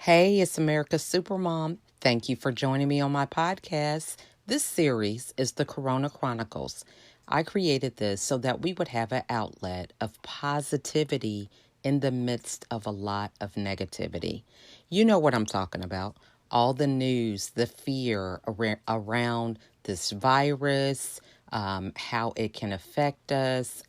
Hey, it's America's Supermom. Thank you for joining me on my podcast. This series is the Corona Chronicles. I created this so that we would have an outlet of positivity in the midst of a lot of negativity. You know what I'm talking about. All the news, the fear around this virus, how it can affect us,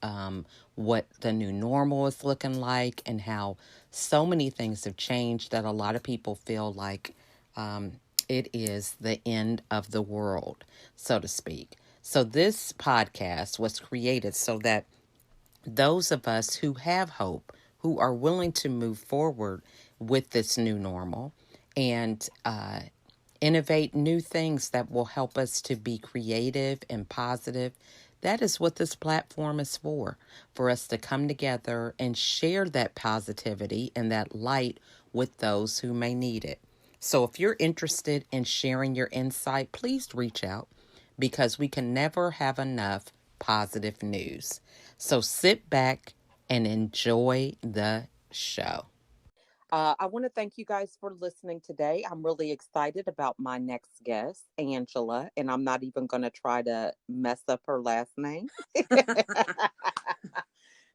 what the new normal is looking like, and how so many things have changed that a lot of people feel like um, it is the end of the world, so to speak. So, this podcast was created so that those of us who have hope, who are willing to move forward with this new normal and innovate new things that will help us to be creative and positive. That is what this platform is for us to come together and share that positivity and that light with those who may need it. So if you're interested in sharing your insight, please reach out because we can never have enough positive news. So sit back and enjoy the show. I want to thank you guys for listening today. I'm really excited about my next guest, Angela, and I'm not even going to try to mess up her last name.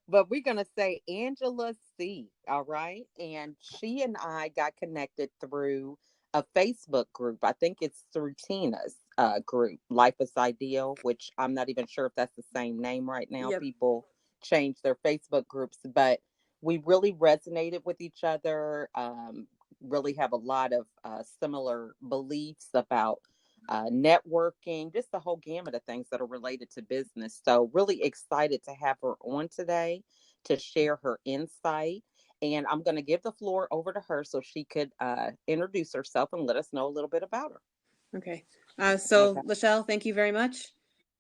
But we're going to say Angela C. All right. And she and I got connected through a Facebook group. I think it's through Tina's group, Life is Ideal, which I'm not even sure if that's the same name right now. Yep. People change their Facebook groups, but we really resonated with each other, really have a lot of similar beliefs about networking, just the whole gamut of things that are related to business. So, really excited to have her on today to share her insight. And I'm going to give the floor over to her so she could introduce herself and let us know a little bit about her. Okay. So, Okay. Lachelle, thank you very much.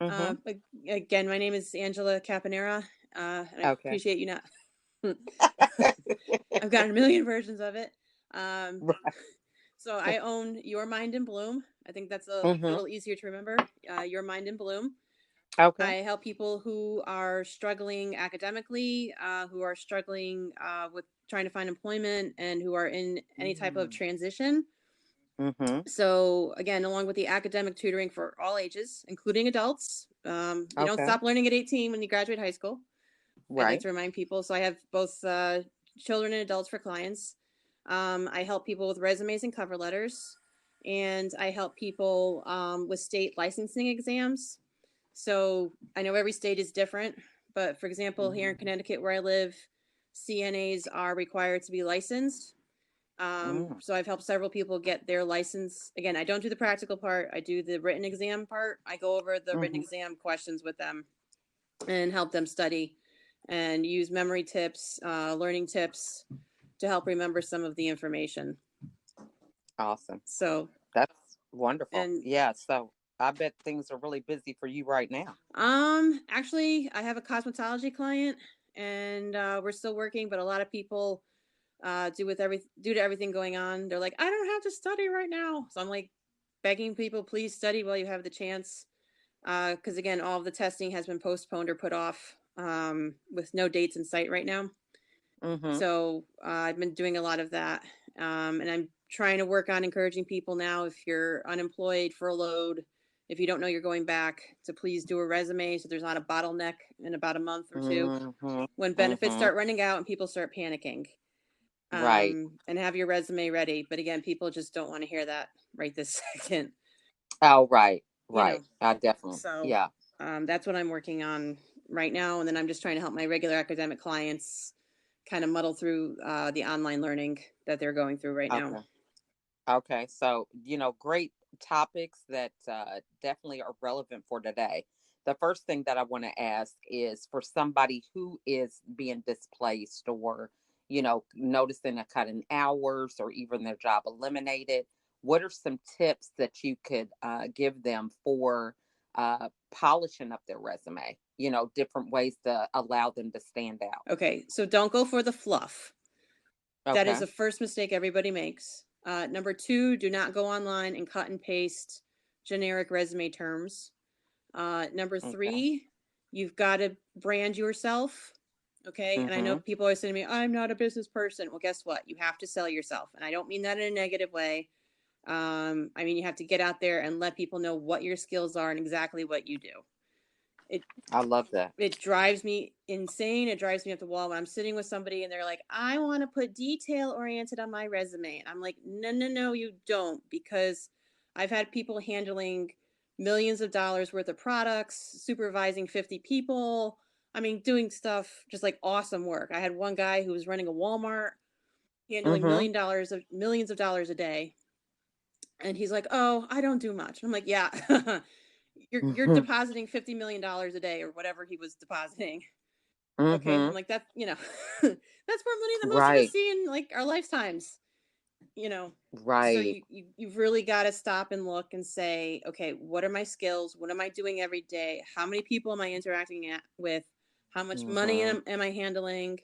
Mm-hmm. Again, my name is Angela Capinera, and I Okay. appreciate you not. I've got a million versions of it. Um, Right. so, I own Your Mind in Bloom. I think that's a Mm-hmm. little easier to remember. Your Mind in Bloom. I Okay. help people who are struggling academically, who are struggling with trying to find employment, and who are in any type of transition. Mm-hmm. So again, along with the academic tutoring for all ages, including adults, you don't Okay. stop learning at 18 when you graduate high school. I'd like Right. to remind people. So I have both children and adults for clients. I help people with resumes and cover letters, and I help people with state licensing exams. So I know every state is different, but for example, here in Connecticut, where I live, CNAs are required to be licensed. Mm. So I've helped several people get their license. Again, I don't do the practical part. I do the written exam part. I go over the written Mm-hmm. exam questions with them and help them study and use memory tips, learning tips to help remember some of the information. Awesome. So, That's wonderful. and Yeah. So I bet things are really busy for you right now. actually, I have a cosmetology client, and we're still working, but a lot of people due to everything going on, they're like, I don't have to study right now. So I'm like begging people, please study while you have the chance. Because again, all of the testing has been postponed or put off with no dates in sight right now. Mm-hmm. So I've been doing a lot of that. And I'm trying to work on encouraging people now, if you're unemployed, furloughed, if you don't know you're going back, to please do a resume so there's not a bottleneck in about a month or two Mm-hmm. when benefits Mm-hmm. start running out and people start panicking. Right. And have your resume ready. But again, people just don't want to hear that right this second, Oh, right. you Right. know. I definitely. So Yeah. that's what I'm working on right now. And then I'm just trying to help my regular academic clients kind of muddle through the online learning that they're going through right now. Okay. Okay. So, great topics that definitely are relevant for today. The first thing that I want to ask is for somebody who is being displaced or, noticing a cut in hours or even their job eliminated, what are some tips that you could give them for polishing up their resume? Different ways to allow them to stand out. Okay, so don't go for the fluff. That is Okay. the first mistake everybody makes. Number two, do not go online and cut and paste generic resume terms. Number Okay. three, you've got to brand yourself. Okay. And I know Mhm. people always say to me, I'm not a business person. Well, guess what? You have to sell yourself. And I don't mean that in a negative way. I mean, you have to get out there and let people know what your skills are and exactly what you do. It I love that. it drives me insane. It drives me up the wall when I'm sitting with somebody and they're like, I want to put detail oriented on my resume. And I'm like, no, no, no, you don't. Because I've had people handling millions of dollars worth of products, supervising 50 people. I mean, doing stuff just like awesome work. I had one guy who was running a Walmart, handling Mhm. millions of dollars a day. And he's like, oh, I don't do much. I'm like, yeah, you're Mhm. depositing $50 million a day or whatever he was depositing. Okay, I'm Mhm. like that. That's more money than most of us Right. see in like our lifetimes. You know, so Right. you've really got to stop and look and say, okay, what are my skills? What am I doing every day? How many people am I interacting with? How much money Mhm. am I handling?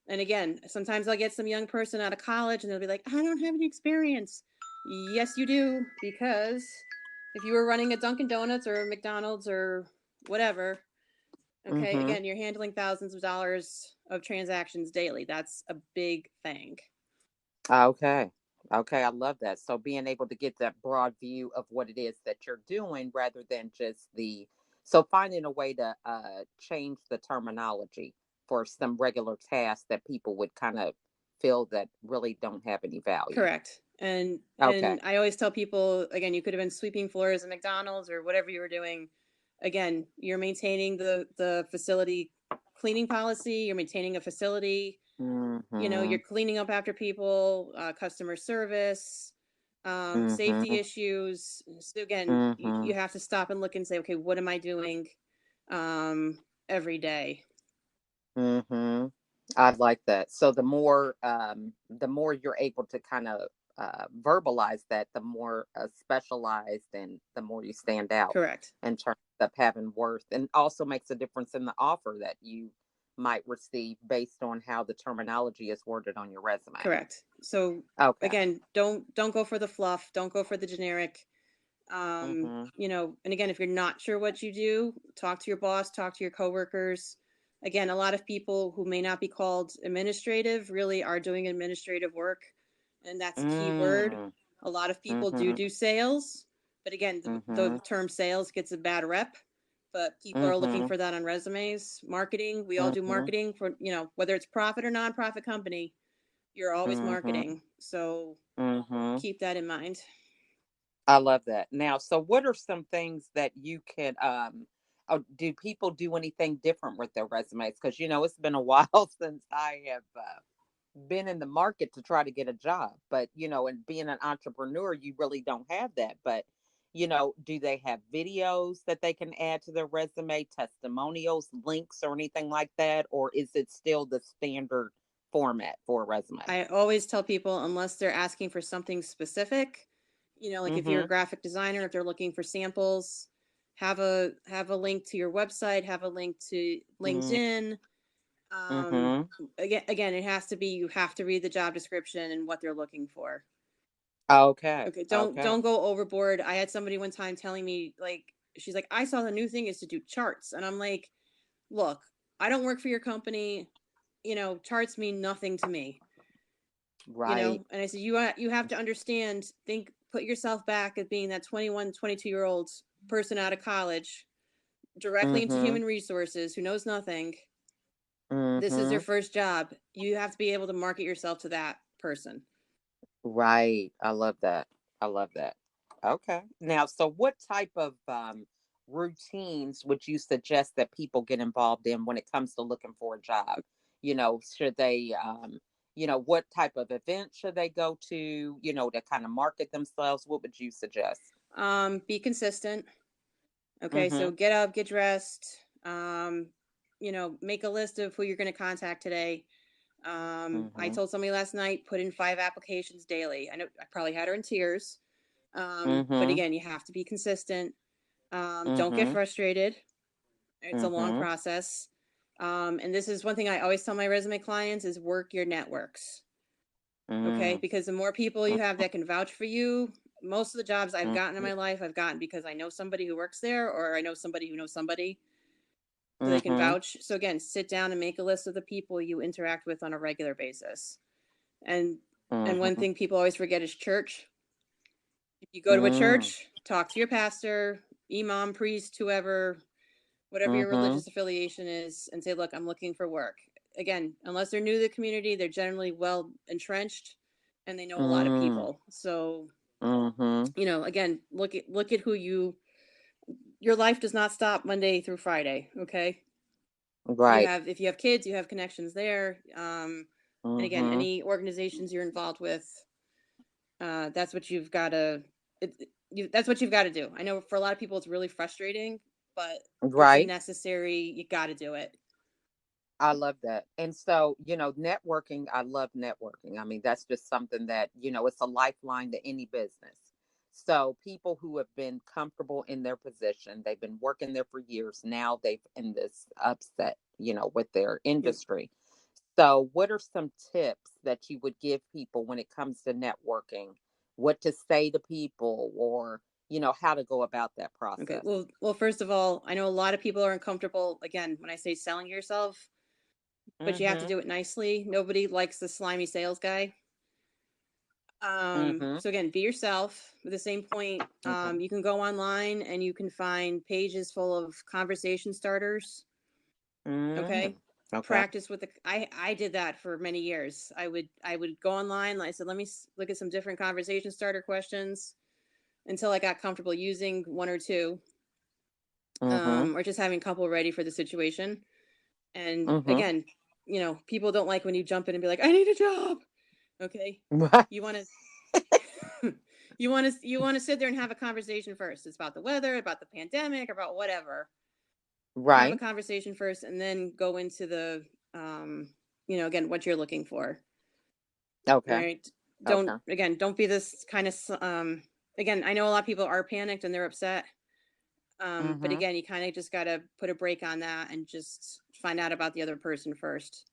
And again, sometimes I'll get some young person out of college and they'll be like, I don't have any experience. Yes, you do, because if you were running a Dunkin' Donuts or a McDonald's or whatever, okay, Mhm. again, you're handling thousands of dollars of transactions daily. That's a big thing. Okay. Okay, I love that. So being able to get that broad view of what it is that you're doing rather than just the so finding a way to change the terminology for some regular tasks that people would kind of feel that really don't have any value. Correct. And Okay. I always tell people, again, you could have been sweeping floors at McDonald's or whatever you were doing. Again, you're maintaining the facility cleaning policy, you're maintaining a facility, you're Mhm. cleaning up after people, customer service, safety Mhm. issues. So again, you Mhm. have to stop and look and say, okay, what am I doing um, every day? Mhm. I like that. So the more you're able to kind of verbalize that, the more specialized and the more you stand out Correct. in terms of having worth, and also makes a difference in the offer that you might receive based on how the terminology is worded on your resume. Correct. So Okay. again, don't go for the fluff. Don't go for the generic. Mhm. And again, if you're not sure what you do, talk to your boss, talk to your coworkers. Again, a lot of people who may not be called administrative really are doing administrative work, and that's a key word. Mm. A lot of people Mhm. do sales, but again, the Mhm. term sales gets a bad rep. But people are looking Mhm. for that on resumes. Marketing, we all do Mhm. marketing for whether it's profit or nonprofit company, you're always Mhm. marketing. So Mhm. keep that in mind. I love that. Now, so what are some things that you can do people do anything different with their resumes? Because it's been a while since I have been in the market to try to get a job. But and being an entrepreneur, you really don't have that. But do they have videos that they can add to their resume, testimonials, links, or anything like that? Or is it still the standard format for a resume? I always tell people, unless they're asking for something specific, like if you're a Mm-hmm. graphic designer, if they're looking for samples, have a link to your website, have a link to LinkedIn. Um, Mm-hmm. again, it has to be, you have to read the job description and what they're looking for. Okay. Okay, don't Okay. don't go overboard. I had somebody one time telling me, like, she's like, I saw the new thing is to do charts, and I'm like, look, I don't work for your company. Charts mean nothing to me. Right. And I said, you have to understand, put yourself back as being that 21, 22 year old person out of college directly into Mm-hmm. human resources who knows nothing. This is their Mm-hmm. first job. You have to be able to market yourself to that person. Right. I love that. I love that. Okay. Now, so what type of routines would you suggest that people get involved in when it comes to looking for a job? Should they, what type of event should they go to kind of market themselves? What would you suggest? Be consistent. Okay, Mm-hmm. so get up, get dressed. Make a list of who you're going to contact today. I Mm-hmm. told somebody last night, put in 5 applications daily. I know I probably had her in tears. But Mm-hmm. again, you have to be consistent. Don't get Mm-hmm. frustrated. It's a long Mm-hmm. process. And this is one thing I always tell my resume clients is work your networks. Okay. Mm-hmm. Because the more people you have that can vouch for you, most of the jobs I've gotten in Mm-hmm. my life, I've gotten because I know somebody who works there or I know somebody who knows somebody. so they can Mm-hmm. vouch. So again, sit down and make a list of the people you interact with on a regular basis. And one Mm-hmm. thing people always forget is church. If you go to a Mm-hmm. church, talk to your pastor, imam, priest, whoever, whatever your Mm-hmm. religious affiliation is, and say, look, I'm looking for work. Again, unless they're new to the community, they're generally well entrenched and they know a lot of people. So, Mm-hmm. again, look at who your life does not stop Monday through Friday. Okay. Right. If you have kids, you have connections there. And again, Mm-hmm. any organizations you're involved with, that's what you've got to, that's what you've got to do. I know for a lot of people, it's really frustrating, but it's Right. necessary. You got to do it. I love that. And so, networking, I love networking. I mean, that's just something that, it's a lifeline to any business. So, people who have been comfortable in their position, they've been working there for years. Now they've in this upset, with their Yep. industry. So, what are some tips that you would give people when it comes to networking? What to say to people, or, how to go about that Okay. process? First of all, I know a lot of people are uncomfortable. Again, when I say selling yourself, but you have to Mm-hmm. do it nicely. Nobody likes the slimy sales guy. Mm-hmm. So again, be yourself. At the same point, Okay. you can go online and you can find pages full of conversation starters. Mm-hmm. Okay. Okay. Practice with I did that for many years. I would go online. I said, let me look at some different conversation starter questions until I got comfortable using one or two, Mm-hmm. or just having a couple ready for the situation. And Mm-hmm. again, people don't like when you jump in and be like, I need a job. Okay. Right. You want to, you want to sit there and have a conversation first. It's about the weather, about the pandemic, about whatever. Have a Right. conversation first and then go into the, um, again, what you're looking for. Okay. Right. Okay. Don't be this kind of, again, I know a lot of people are panicked and they're upset. But Mm-hmm. again, you kind of just got to put a break on that and just find out about the other person first.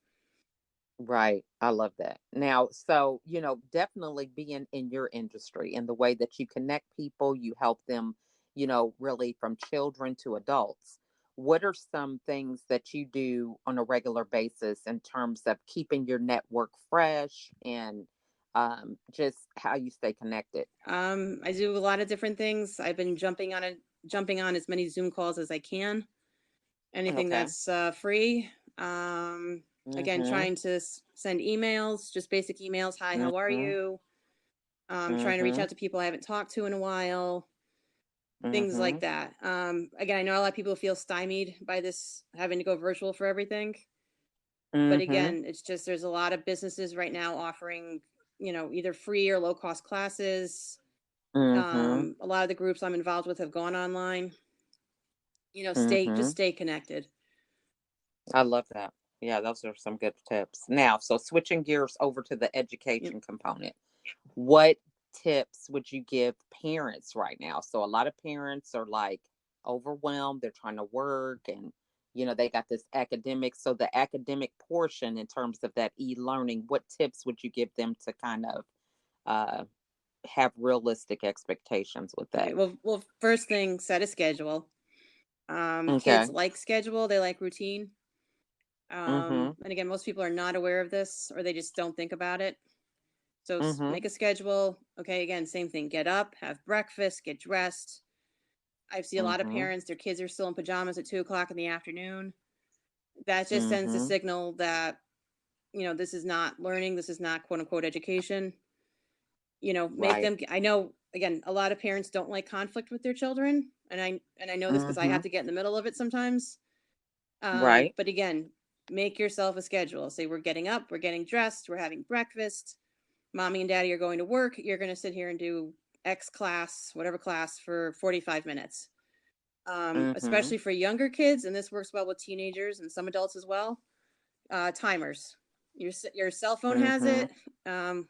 Right. I love that. Now, so, definitely being in your industry and the way that you connect people, you help them, really from children to adults. What are some things that you do on a regular basis in terms of keeping your network fresh and just how you stay connected? I do a lot of different things. I've been jumping on as many Zoom calls as I can. Anything Okay. that's free. Um, Again, Mm-hmm. trying to send emails, just basic emails. Hi, how are Mm-hmm. you? Trying to reach Mm-hmm. out to people I haven't talked to in a while. Things Mm-hmm. like that. Again, I know a lot of people feel stymied by this having to go virtual for everything. But Mm-hmm. again, it's just there's a lot of businesses right now offering, either free or low cost classes. Mm-hmm. A lot of the groups I'm involved with have gone online. Mm-hmm. Stay connected. I love that. Yeah, those are some good tips. Now, so switching gears over to the Yep. education component, what tips would you give parents right now? So, a lot of parents are like overwhelmed, they're trying to work and they got this academic. So, the academic portion in terms of that e learning, what tips would you give them to kind of uh, have realistic expectations with that? Okay. First thing, set a schedule. Kids Okay. like schedule. They like routine. Mm hmm. And again, most people are not aware of this or they just don't think about it. So Mm hmm. make a schedule. Okay. Again, same thing. Get up, have breakfast, get dressed. I see a Mm lot of hmm. parents, their kids are still in pajamas at 2 o'clock in the afternoon. That just Mm sends a hmm. signal that, this is not learning. This is not quote unquote education. Make Right. them, I know, again, a lot of parents don't like conflict with their children. And I know this Mm because I hmm. have to get in the middle of it sometimes. Right. But again, make yourself a schedule. Say we're getting up, we're getting dressed, we're having breakfast. Mommy and daddy are going to work. You're going to sit here and do X class, whatever class, for 45 minutes. Mm hmm. Especially for younger kids, and this works well with teenagers and some adults as well. Timers. Your cell phone Mm has hmm. it.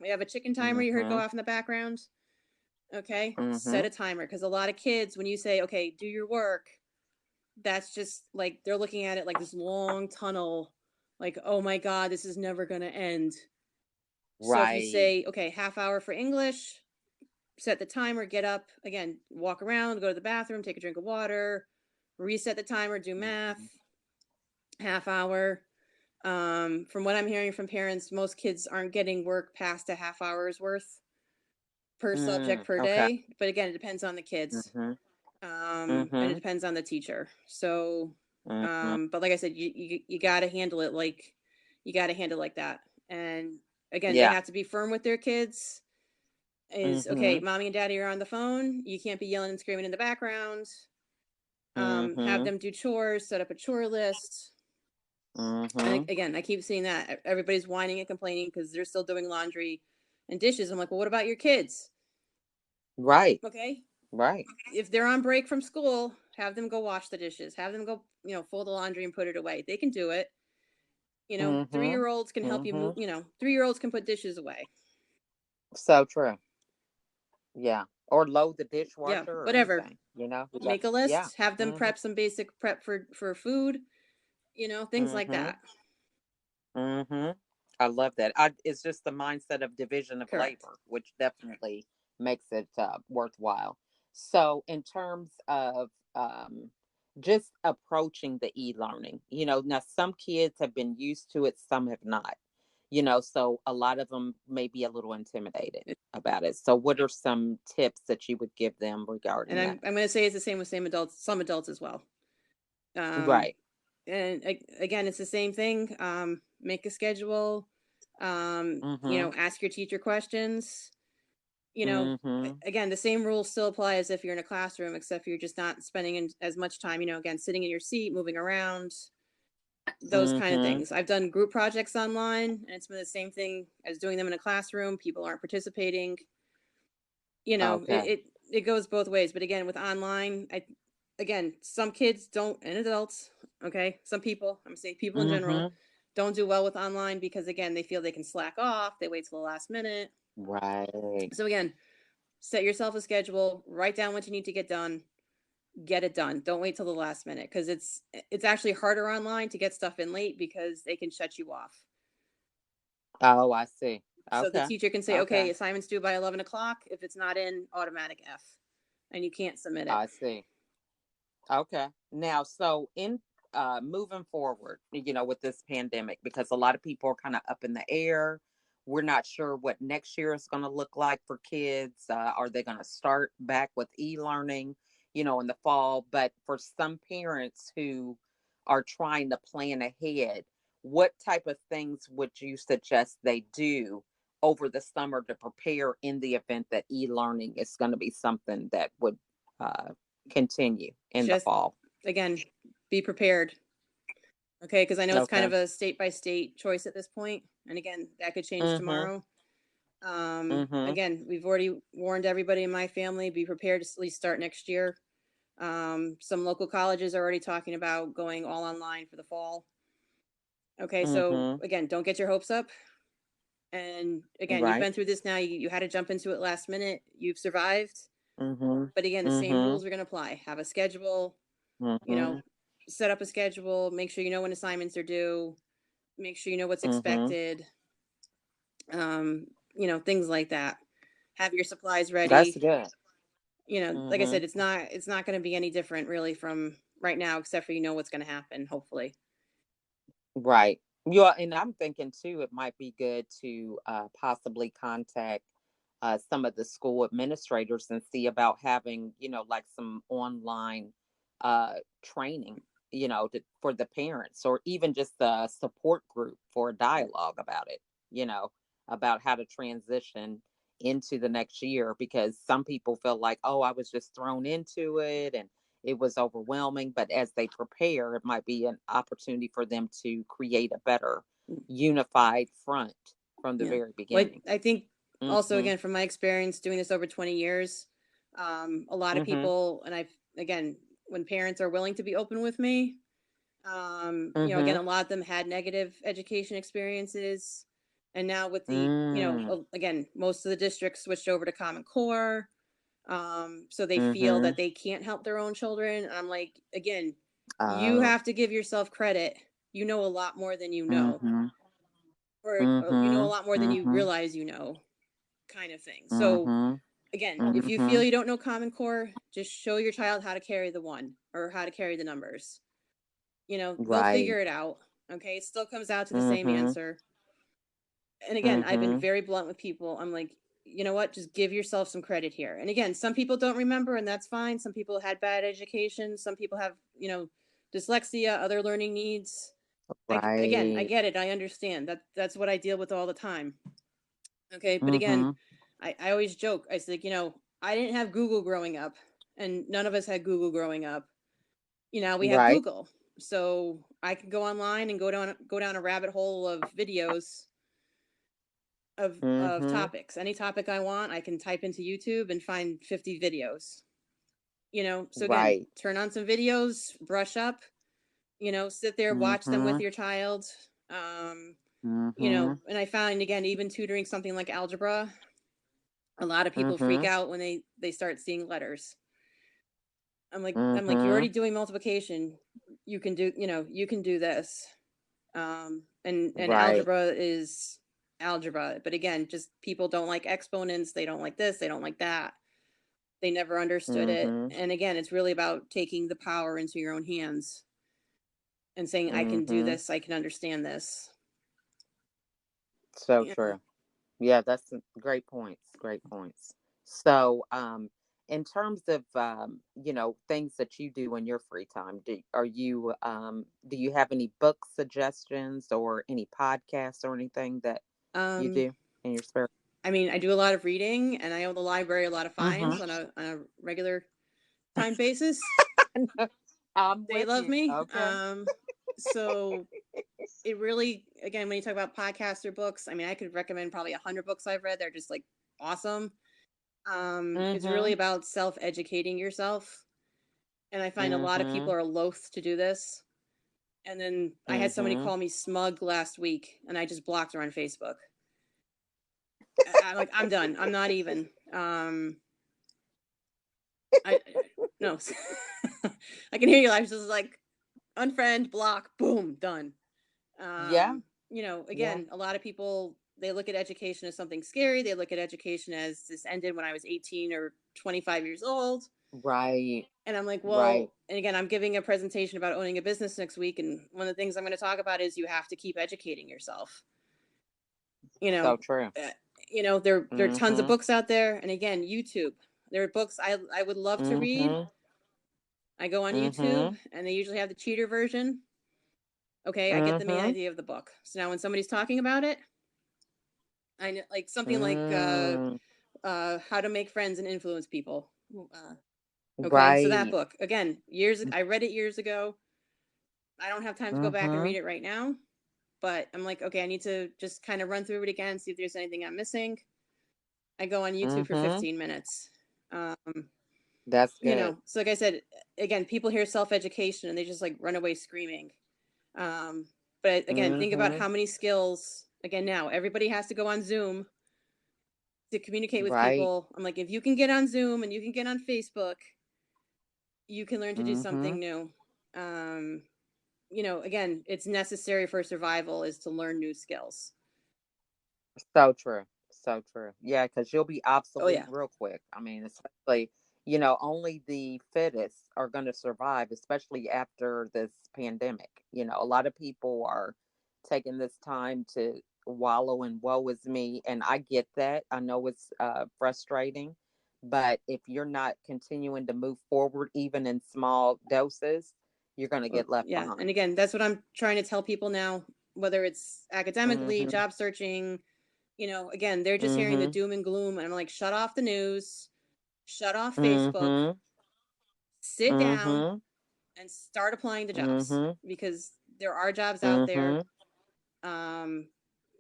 We have a chicken timer you heard go Mhm. off in the background. Okay, set Mhm. a timer because a lot of kids, when you say, "Okay, do your work," that's just like they're looking at it like this long tunnel. Like, oh my god, this is never gonna end. So if you Right. say, "Okay, half hour for English," set the timer, get up again, walk around, go to the bathroom, take a drink of water, reset the timer, do Mhm. math. half hour. From what I'm hearing from parents, most kids aren't getting work past a half hour's worth per subject per Okay. day. But again, it depends on the kids. Mhm. And it Mhm. depends on the teacher. So, Mhm. but like I said, you got to handle it like you got to handle it like that. And again, they Yeah. have to be firm with their kids. Is okay, Mhm. mommy and daddy are on the phone. You can't be yelling and screaming in the background. Have Mhm. them do chores, set up a chore list. And Mhm. again, I keep seeing that everybody's whining and complaining because they're still doing laundry and dishes. I'm like, well, what about your kids? Right. Okay, Right. if they're on break from school, have them go wash the dishes. Have them go, fold the laundry and put it away. They can do it. Three Mhm. year olds can help you move. Mhm. 3-year olds can put dishes away. So true. Yeah. Or load the Yeah, dishwasher or whatever. anything. You know. You got. Make a Yeah. list. Have them Mhm. prep some basic prep for food. Things like Mhm. that. Mhm. I love that. It's just the mindset of division of Correct. labor, which definitely makes it worthwhile. So, in terms of just approaching the e-learning, now some kids have been used to it, some have not. So a lot of them may be a little intimidated about it. So, what are some tips that you would give them And regarding that? I'm going to say it's the same with same adults. Some adults as well. Um, Right. and again, it's the same thing. Make a schedule. Mm-hmm. Ask your teacher questions. Mm-hmm. Again, the same rules still apply as if you're in a classroom, except you're just not spending as much time, again, sitting in your seat, moving around, those kind of Mm-hmm. things. I've done group projects online, and it's been the same thing as doing them in a classroom. People aren't participating. Okay. It goes both ways. But again, with online, again, some kids don't, and adults, okay, some people, I'm saying people in general, Mm-hmm. don't do well with online because again, they feel they can slack off. They wait till the last minute. Right. So again, set yourself a schedule, write down what you need to get it done. Don't wait till the last minute because it's actually harder online to get stuff in late because they can shut you off. Oh, I see. So the Okay. teacher can say, Okay. okay, assignment's due by 11 o'clock. If it's not in, automatic F, and you can't submit it. I see. Okay. Now, so in moving forward, with this pandemic, because a lot of people are kind of up in the air. We're not sure what next year is going to look like for kids. Are they going to start back with e-learning, in the fall? But for some parents who are trying to plan ahead, what type of things would you suggest they do over the summer to prepare in the event that e-learning is going to be something that would uh, continue in the Just fall? again, be prepared. Okay, because I know it's kind Okay. of a state by state choice at this point, and again, that could change Mhm. tomorrow. Mhm. Again, we've already warned everybody in my family, be prepared to at least start next year. Some local colleges are already talking about going all online for the fall. Okay, so Mhm. again, don't get your hopes up. And again, you've Right. been through this now. You had to jump into it last minute. You've survived. Mhm. But again, the same Mhm. rules are going to apply. Have a schedule, you know, Mhm. set up a schedule, make sure you know when assignments are due, make sure you know what's Mhm. expected, things like that. Have your supplies That's ready. good. Like I Mhm. said, it's not going to be any different really from right now, except for what's going to happen. Hopefully, Right. Yeah, and I'm thinking too, it might be good to possibly contact some of the school administrators and see about having, like some online training, for the parents, or even just a support group for a dialogue about it, about how to transition into the next year, because some people feel like, oh, I was just thrown into it and it was overwhelming. But as they prepare, it might be an opportunity for them to create a better unified front from the yeah. very Well, beginning. I think also Mhm. again from my experience doing this over 20 years, a lot of Mhm. people, and again, when parents are willing to be open with me, again, Mhm. a lot of them had negative education experiences. And now with Mm. again, most of the districts switched over to Common Core. So they feel that Mhm. they can't help their own children. And I'm like, again, you Oh. have to give yourself credit. You know a lot more than you know, Mhm. or you know a Mhm. lot more than you Mhm. realize kind of thing. So Mhm. again, if you feel Mhm. you don't know Common Core, just show your child how to carry the one or how to carry the numbers. They'll Right. figure it out. Okay. It still comes out to the same Mhm. answer. And again, I've been Mhm. very blunt with people. I'm like, you know what? Just give yourself some credit here. And again, some people don't remember, and that's fine. Some people had bad education. Some people have, dyslexia, other learning needs. Again, I Right. get it. I understand that. That's what I deal with all the time. Okay, but again, Mhm. I always joke. I say, I didn't have Google growing up, and none of us had Google growing up. We have Right. Google, so I can go online and go down a rabbit hole of videos of Mhm. topics. Any topic I want, I can type into YouTube and find 50 videos. So again, Right. turn on some videos, brush up, sit there, watch them with Mhm. your child. Um, Mhm. and I find again, even tutoring something like algebra, a lot of people freak Mhm. out when they start seeing letters. I'm like, you're already Mhm. doing multiplication. You can do this. And Right. algebra is algebra, but again, just people don't like exponents. They don't like this. They don't like that. They never understood it. Mhm. And again, it's really about taking the power into your own hands and saying, I can do Mhm. this. I can understand this. So You know, true. Yeah, that's great points. Great points. So, in terms of things that you do in your free time, do you have any book suggestions or any podcasts or anything that you um, do in your spare? I mean, I do a lot of reading, and I owe the library a lot of Mhm. fines on a regular time basis. I'm They with love you. me. Okay. So it really, again, when you talk about podcasts or books, I mean, I could recommend probably 100 books I've read. They're just like awesome. It's really Mhm. about self-educating yourself. And I find a lot of people Mhm. are loath to do this. And then I had somebody Mhm. call me smug last week, and I just blocked her on Facebook. I'm like, I'm done. I'm not even. I no. I can hear you. I was just like, unfriend, block, boom, done. Yeah. Yeah. Again, a lot of people, they look at education as something scary. They look at education as this ended when I was 18 or 25 years old. Right. And I'm like, Right. well, and again, I'm giving a presentation about owning a business next week. And one of the things I'm going to talk about is you have to keep educating yourself. You So know, true. uh, there are tons of Mhm. books out there. And again, YouTube, there are books I would love to read. Mhm. I go on YouTube Mhm. and they usually have the cheater version. Okay, I get the main Mhm. idea of the book. So now when somebody's talking about it, I know, like something like Mm. How to Make Friends and Influence People. Okay, so that Right. book again, I read it years ago. I don't have time to go back and read Mhm. it right now, but I'm like, okay, I need to just kind of run through it again, see if there's anything I'm missing. I go on YouTube for Mhm. 15 minutes. Um, That's good. so like I said, again, people hear self education and they just like run away screaming. But again, think about Mhm. how many skills. Again, now everybody has to go on Zoom to communicate with Right. people. I'm like, if you can get on Zoom and you can get on Facebook, you can learn to do something Mhm. new. Um, again, it's necessary for survival is to learn new skills. So true. So true. Yeah, because you'll be Oh obsolete yeah. real quick. I mean, especially, only the fittest are going to survive, especially after this pandemic. A lot of people are taking this time to wallow in woe is me. And I get that. I know it's frustrating. But if you're not continuing to move forward, even in small doses, you're going to Well, get left yeah. And behind. again, that's what I'm trying to tell people now, whether it's academically, Mm-hmm. job searching, again, they're just hearing the Mm-hmm. doom and gloom. And I'm like, shut off the news, shut off Facebook, Mm-hmm. sit down Mm-hmm. and start applying to jobs Mm-hmm. because there are jobs out there. Mhm. Um,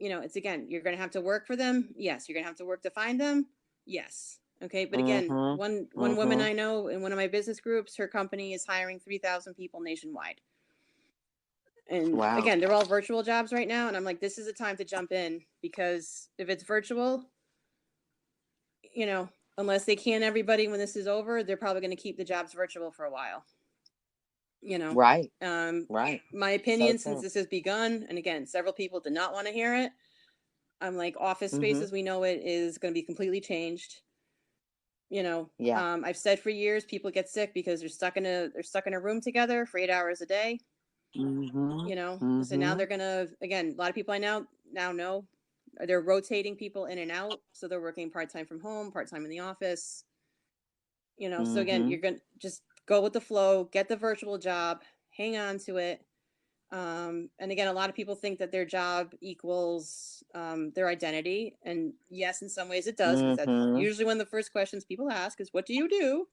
it's again, you're going to have to work for them. Yes. You're going to have to work to find them. Yes. Okay. But again, Mhm. one woman Mhm. I know in one of my business groups, her company is hiring 3,000 people nationwide. And Wow. again, they're all virtual jobs right now. And I'm like, this is a time to jump in because if it's virtual, you know, unless they can everybody when this is over, they're probably going to keep the jobs virtual for a while. You know, Right. um, Right. my So opinion since true. this has begun, and again, several people did not want to hear it. I'm like, office space Mhm. as we know it is going to be completely changed. Yeah. I've said for years, people get sick because they're stuck in a room together for 8 hours a day. Mm-hmm. So now Mm-hmm. they're gonna, again, a lot of people I now know, they're rotating people in and out, so they're working part-time from home, part-time in the office. So again, Mm-hmm. you're gonna just go with the flow, get the virtual job, hang on to it. And again, a lot of people think that their job equals their identity, and yes, in some ways it does, because that's Mm-hmm. usually one of the first questions people ask is, what do you do?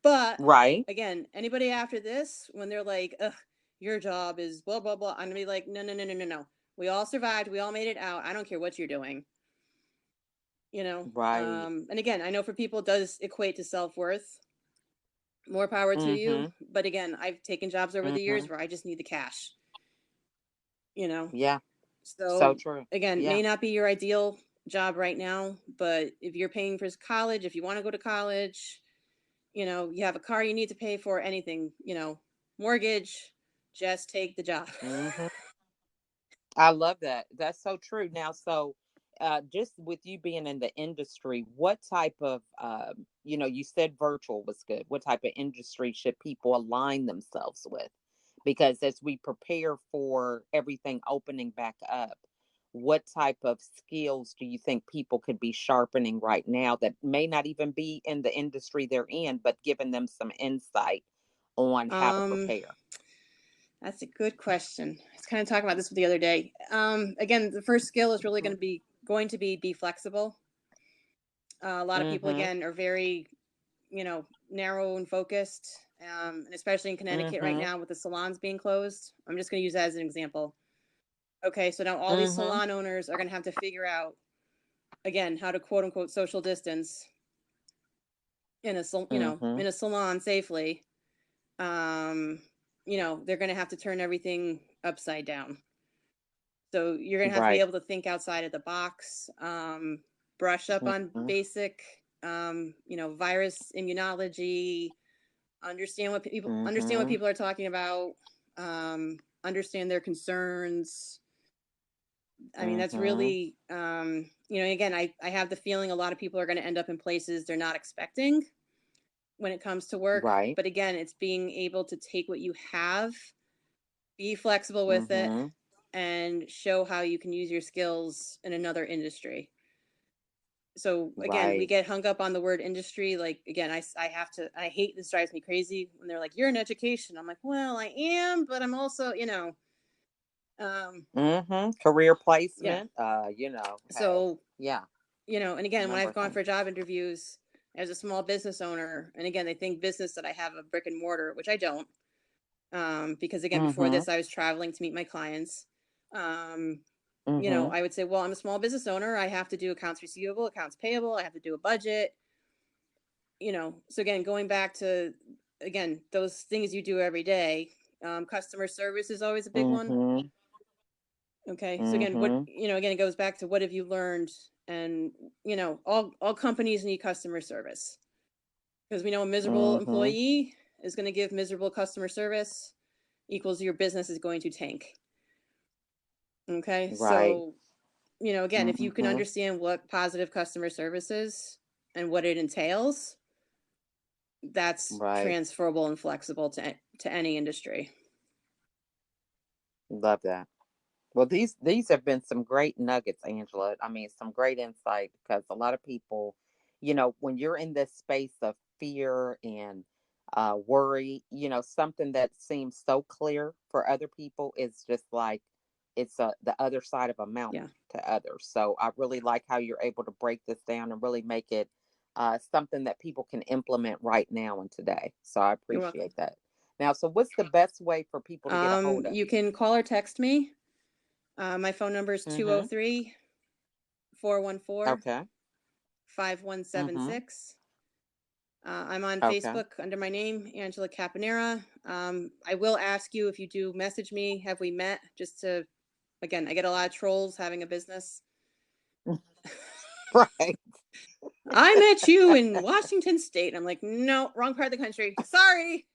But Right. again, anybody after this, when they're like, ugh, your job is blah blah blah, I'm gonna be like, no, no, no, no, no, no. We all survived, we all made it out. I don't care what you're doing. Right. And again, I know for people it does equate to self-worth. More power to you. Mm-hmm. But again, I've taken jobs over the Mm-hmm. years where I just need the cash, you know. Yeah. So So true. again, Yeah. may not be your ideal job right now, but if you're paying for college, if you want to go to college, you have a car you need to pay for, anything, mortgage, just take the job. Mm-hmm. I love that. That's so true. Now, so just with you being in the industry, what type of, you said virtual was good. What type of industry should people align themselves with? Because as we prepare for everything opening back up, what type of skills do you think people could be sharpening right now that may not even be in the industry they're in, but giving them some insight on how to um prepare? that's a good question. I was kind of talking about this the other day. Again, the first skill is really Mm-hmm. going to be flexible. A lot of people, Mm-hmm. again, are very, narrow and focused. And especially in Connecticut right Mm-hmm. now with the salons being closed. I'm just going to use that as an example. Okay, so now all these Mm-hmm. salon owners are going to have to figure out, again, how to quote unquote social distance Mm-hmm. in a salon safely. Um, they're going to have to turn everything upside down. So you're going to have to be Right. able to think outside of the box, brush up on Mhm, basic, virus immunology, understand what mhm, people are talking about, understand their concerns. I mean, that's mhm. really, again, I have the feeling a lot of people are going to end up in places they're not expecting when it comes to work. Right. But again, it's being able to take what you have, be flexible with it, Mhm. and show how you can use your skills in another industry. So again, we Right. get hung up on the word industry. Like, again, I have to, I hate, this drives me crazy when they're like, you're in education. I'm like, well, I am, but I'm also, um, Mhm. Career yeah. placement. Hey. So, Yeah. and again, when Number I've of gone things. for job interviews as a small business owner, and again, they think business that I have a brick and mortar, which I don't. Because again, before Mhm. this, I was traveling to meet my clients. Um, Mhm. I would say, well, I'm a small business owner. I have to do accounts receivable, accounts payable. I have to do a budget. So again, going back to, again, those things you do every day. Customer service is always a big one. Mhm. Okay, so again, Mhm. again, it goes back to what have you learned, and all companies need customer service, because we know a miserable Mhm. employee is going to give miserable customer service, equals your business is going to tank. Okay, Right. so again, if you can Mhm. understand what positive customer service is and what it entails, that's Right. transferable and flexible to any industry. Love that. Well, these have been some great nuggets, Angela. I mean, some great insight because a lot of people, when you're in this space of fear and worry, something that seems so clear for other people is just like the other side of a Yeah, mountain to others. So I really like how you're able to break this down and really make it something that people can implement right now and today. So I you're welcome. appreciate that. Now, so what's the best way for people to get a hold of You you? can call or text me. My phone number is Mm-hmm. 203 414 Okay. Mm-hmm. 5176. I'm on Okay. Facebook under my name, Angela Capinera. I will ask you, if you do message me, have we met? Just to, again, I get a lot of trolls having a business. Right. I met you in Washington State. I'm like, no, wrong part of the country. Sorry.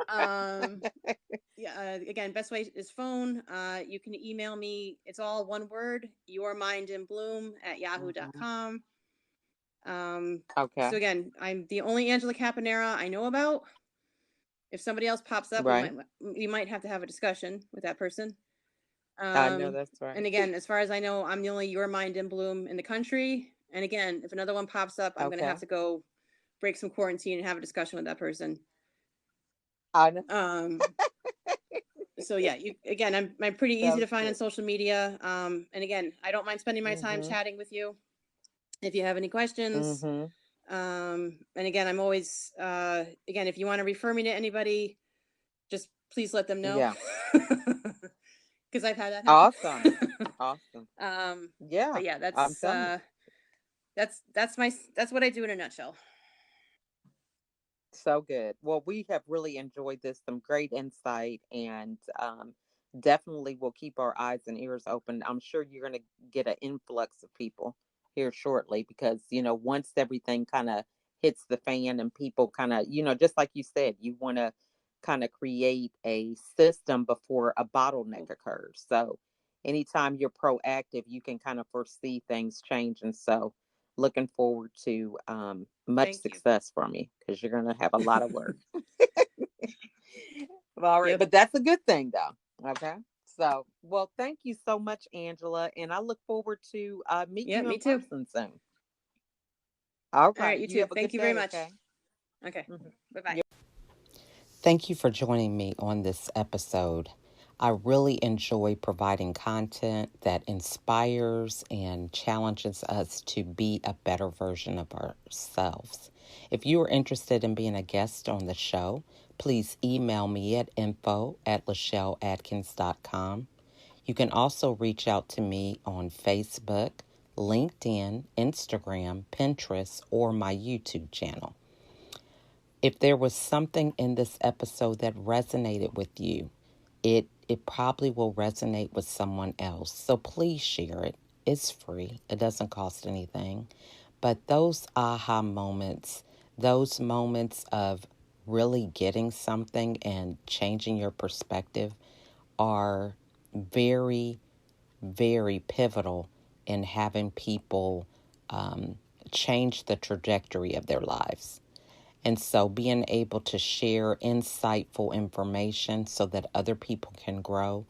Um, yeah. Again, best way is phone. You can email me. It's all one word: Mhm. yourmindandbloom@yahoo.com. Okay. So again, I'm the only Angela Caponera I know about. If somebody else pops up, Right. we might have to have a discussion with that person. I know Um, that's right. and again, as far as I know, I'm the only Your Mind in Bloom in the country. And again, if another one pops up, I'm gonna have Okay. to go break some quarantine and have a discussion with that person. I know. Um, so yeah, you again, I'm pretty easy So to find on true. social media. And again, I don't mind spending my time Mhm. chatting with you if you have any questions. Mhm. And again, I'm always again, if you want to refer me to anybody, just please let them know. Yeah. Because I've had that happen. Awesome. Awesome. um, Yeah. but yeah, I'm telling you. that's what I do in a nutshell. So good. Well, we have really enjoyed this, some great insight, and definitely will keep our eyes and ears open. I'm sure you're going to get an influx of people here shortly because, once everything kind of hits the fan and people kind of, just like you said, you want to kind of create a system before a bottleneck occurs. So anytime you're proactive, you can kind of foresee things change. And so, looking forward to much Thank you. success from you because you're going to have a lot of work. All right. Yep. But that's a good thing, though. Okay. So, well, thank you so much, Angela. And I look forward to meeting Yep. you Me in too. person soon. All All right. right. You You too. have a Thank good you very day. much. Okay. Okay. Bye Hmm. bye. Thank you for joining me on this episode. I really enjoy providing content that inspires and challenges us to be a better version of ourselves. If you are interested in being a guest on the show, please email me at info@lachelleadkins.com. You can also reach out to me on Facebook, LinkedIn, Instagram, Pinterest, or my YouTube channel. If there was something in this episode that resonated with you, it probably will resonate with someone else. So please share it. It's free. It doesn't cost anything. But those aha moments, those moments of really getting something and changing your perspective are very, very pivotal in having people change the trajectory of their lives. And so being able to share insightful information so that other people can grow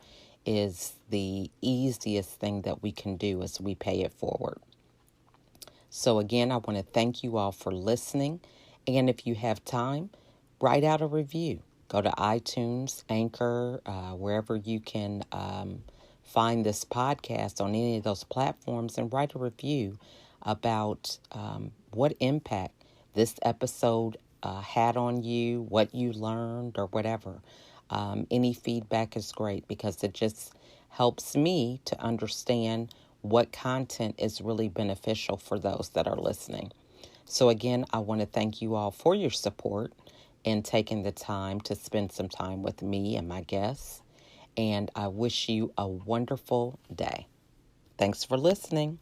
is the easiest thing that we can do as we pay it forward. So, again, I want to thank you all for listening. And if you have time, write out a review. Go to iTunes, Anchor, wherever you can find this podcast on any of those platforms and write a review about what impact this episode had on you, what you learned, or whatever. Any feedback is great because it just helps me to understand what content is really beneficial for those that are listening. So, again, I want to thank you all for your support and taking the time to spend some time with me and my guests. And I wish you a wonderful day. Thanks for listening.